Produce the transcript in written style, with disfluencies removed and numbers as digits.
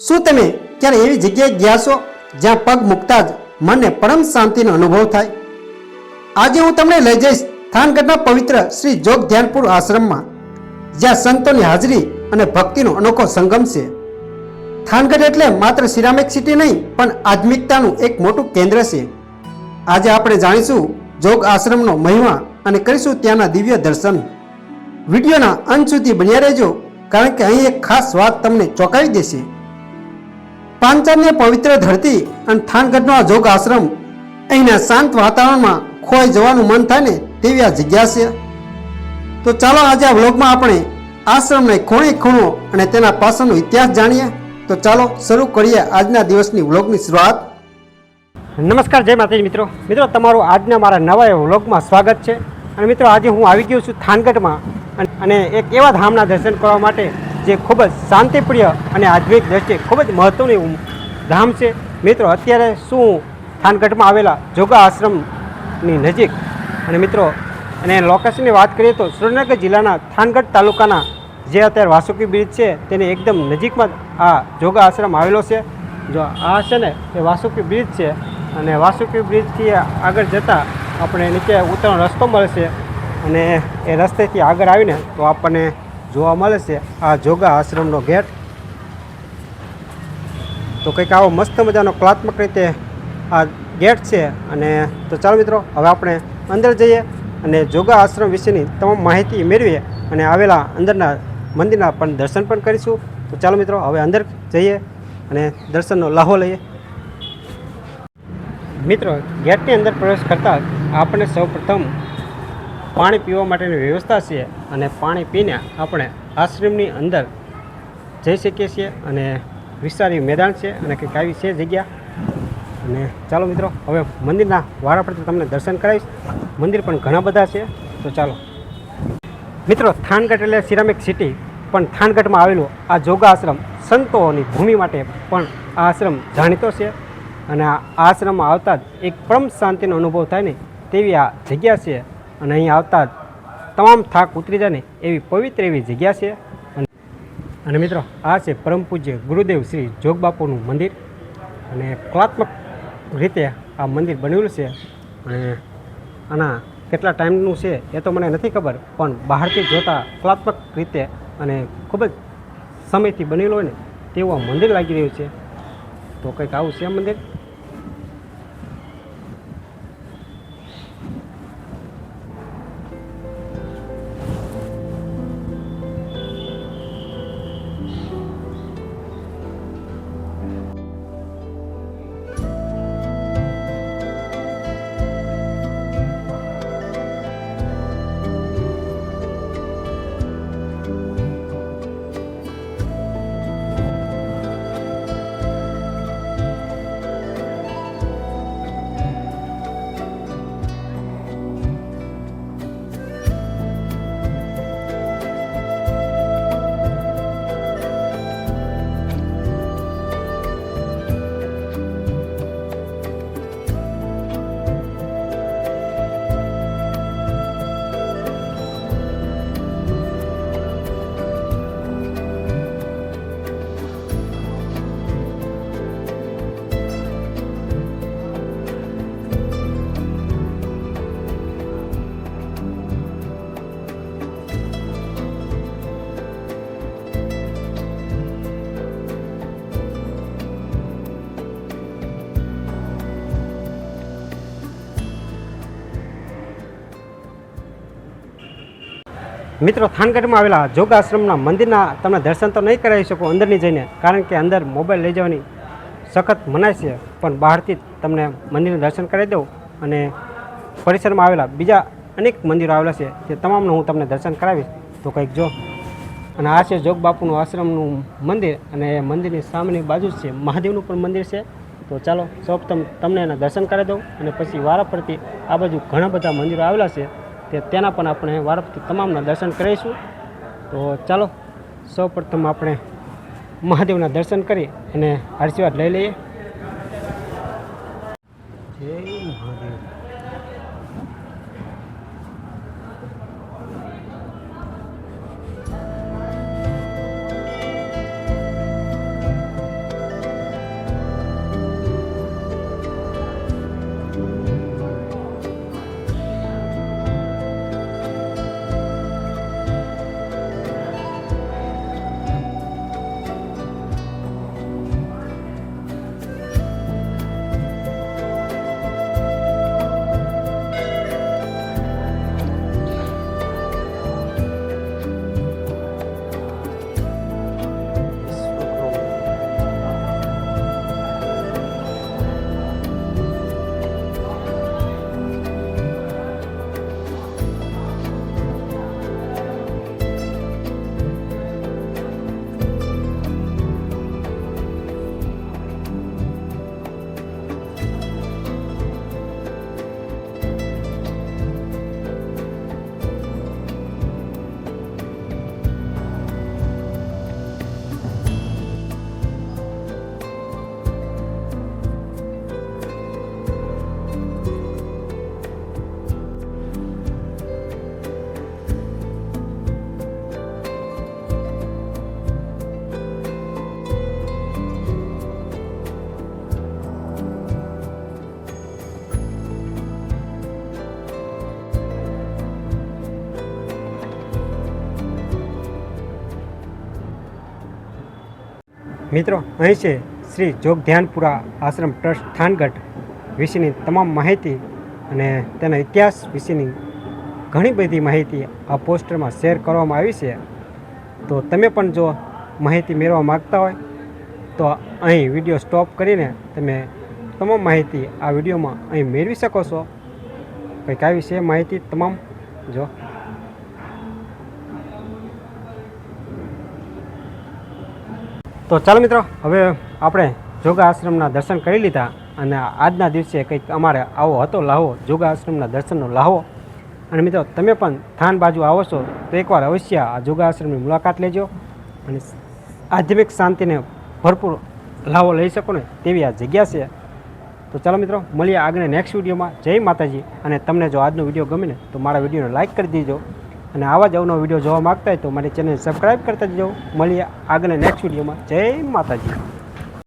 શું તમે ક્યારે એવી જગ્યાએ ગયા છો જ્યાં પગ મૂકતા જ મનને પરમ શાંતિનો અનુભવ થાય? આજે હું તમને લઈ જઈશ થાનગઢના પવિત્ર શ્રી જોગ ધ્યાનપુર આશ્રમમાં, જ્યાં સંતોની હાજરી અને ભક્તિનો અનોખો સંગમ છે. થાનગઢ એટલે માત્ર સિરામિક સિટી નહીં, પણ આધ્યાત્મિકતાનું એક મોટું કેન્દ્ર છે. આજે આપણે જાણીશું જોગ આશ્રમનો મહિમા અને કરીશું ત્યાંના દિવ્ય દર્શન. વિડીયોના અંત સુધી બન્યા રહેજો, કારણ કે અહીં એક ખાસ વાત તમને ચોંકાવી દેશે. પાંચાળની પવિત્ર ધરતી અને થાનગઢનો આ જોગ આશ્રમ, અહીંના શાંત વાતાવરણમાં ખોવાઈ જવાનું મન થાય ને તેવી આ જગ્યા છે. તો ચાલો આજે આ વ્લોગમાં આપણે આશ્રમના ખૂણે ખૂણો અને તેના પાછળનો ઇતિહાસ જાણીએ. તો ચાલો શરૂ કરીએ આજના દિવસની વ્લોગની શરૂઆત. નમસ્કાર, જય માતાજી મિત્રો. તમારું આજના મારા નવા વ્લોગમાં સ્વાગત છે. અને મિત્રો, આજે હું આવી ગયો છું થાનગઢમાં, અને એક એવા ધામના દર્શન કરવા માટે જે ખૂબ જ શાંતિપ્રિય અને આધ્યાત્મિક દ્રષ્ટિએ ખૂબ જ મહત્ત્વનું ધામ છે. મિત્રો, અત્યારે શું થાનગઢમાં આવેલા જોગા આશ્રમની નજીક, અને મિત્રો અને લોકેશનની વાત કરીએ તો સુરેન્દ્રનગર જિલ્લાના થાનગઢ તાલુકાના જે અત્યારે વાસુકી બ્રિજ છે તેની એકદમ નજીકમાં આ જોગા આશ્રમ આવેલો છે. જો આ છે ને એ વાસુકી બ્રિજ છે, અને વાસુકી બ્રિજથી આગળ જતાં આપણે નીચે ઉતરવાનો રસ્તો મળે છે, અને એ રસ્તેથી આગળ આવીને તો આપણને જોવા મળે છે આ જોગા આશ્રમનો ગેટ. તો કંઈક આવો મસ્ત મજાનો કલાત્મક રીતે આ ગેટ છે. અને તો ચાલો મિત્રો, હવે આપણે અંદર જઈએ અને જોગા આશ્રમ વિશેની તમામ માહિતી મેળવીએ અને આવેલા અંદરના મંદિરના પણ દર્શન પણ કરીશું. તો ચાલો મિત્રો, હવે અંદર જઈએ અને દર્શનનો લાહો લઈએ. મિત્રો, ગેટની અંદર પ્રવેશ કરતાં આપણે સૌપ્રથમ પાણી પીવા માટેની વ્યવસ્થા છે, અને પાણી પીને આપણે આશ્રમની અંદર જઈ શકીએ છીએ. અને વિસ્તારી મેદાન છે અને કંઈક આવી છે જગ્યા. અને ચાલો મિત્રો, હવે મંદિરના વારા પરથી તમને દર્શન કરાવીશ. મંદિર પણ ઘણા બધા છે. તો ચાલો મિત્રો, થાનગઢ એટલે સિરામિક સિટી, પણ થાનગઢમાં આવેલો આ જોગા આશ્રમ સંતોની ભૂમિ માટે પણ આ આશ્રમ જાણીતો છે. અને આ આશ્રમમાં આવતા જ એક પરમ શાંતિનો અનુભવ થાય ને તેવી આ જગ્યા છે. અને અહીં આવતા જ તમામ થાક ઉતરી જાય ને એવી પવિત્ર એવી જગ્યા છે. અને મિત્રો, આ છે પરમ પૂજ્ય ગુરુદેવ શ્રી જોગબાપુનું મંદિર, અને કલાત્મક રીતે આ મંદિર બનેલું છે. અને આના કેટલા ટાઈમનું છે એ તો મને નથી ખબર, પણ બહારથી જોતાં કલાત્મક રીતે અને ખૂબ જ સમયથી બનેલું હોય ને તેવું આ મંદિર લાગી રહ્યું છે. તો કંઈક આવું છે મંદિર. મિત્રો, થાનગઢમાં આવેલા જોગ આશ્રમના મંદિરના તમને દર્શન તો નહીં કરાવી શકો અંદરની જઈને, કારણ કે અંદર મોબાઈલ લઈ જવાની સખત મનાય છે. પણ બહારથી તમને મંદિરના દર્શન કરાવી દઉં, અને પરિસરમાં આવેલા બીજા અનેક મંદિરો આવેલા છે તે તમામનું હું તમને દર્શન કરાવીશ. તો કંઈક જો, અને આ છે જોગબાપુનું આશ્રમનું મંદિર, અને મંદિરની સામેની બાજુ છે મહાદેવનું પણ મંદિર છે. તો ચાલો સૌપ્રથમ તમને એના દર્શન કરાવી દઉં, અને પછી વારા પરથી આ બાજુ ઘણા બધા મંદિરો આવેલા છે તેના પણ આપણે વારાફરતી તમામના દર્શન કરીશું. તો ચાલો સૌપ્રથમ આપણે મહાદેવના દર્શન કરી અને આશીર્વાદ લઈ લઈએ. જય મહાદેવ. મિત્રો, અહીં છે શ્રી જોગ ધ્યાનપુરા આશ્રમ ટ્રસ્ટ થાનગઢ વિશેની તમામ માહિતી અને તેના ઇતિહાસ વિશેની ઘણી બધી માહિતી આ પોસ્ટરમાં શેર કરવામાં આવી છે. તો તમે પણ જો માહિતી મેળવવા માગતા હોય તો અહીં વિડીયો સ્ટોપ કરીને તમે તમામ માહિતી આ વિડીયોમાં અહીં મેળવી શકો છો. કંઈક આવી છે માહિતી તમામ. જો તો ચાલો મિત્રો, હવે આપણે જોગા આશ્રમના દર્શન કરી લીધા અને આજના દિવસે કંઈક અમારે આવો હતો લાહો, જોગા આશ્રમના દર્શનનો લાહો. અને મિત્રો, તમે પણ થાન બાજુ આવો છો તો એકવાર અવશ્ય આ જોગા આશ્રમની મુલાકાત લેજો અને આધ્યાત્મિક શાંતિને ભરપૂર લાહો લઈ શકો ને તેવી આ જગ્યા છે. તો ચાલો મિત્રો, મળીએ આગળ નેક્સ્ટ વિડીયોમાં. જય માતાજી. અને તમને જો આજનો વિડીયો ગમે ને તો મારા વિડીયોને લાઇક કરી દેજો અને આવા જ અવનવો વિડીયો જોવા માગતા હોય તો મારી ચેનલ સબસ્ક્રાઈબ કરતા જજો. મળીએ આગળ નેક્સ્ટ વિડીયોમાં. જય માતાજી.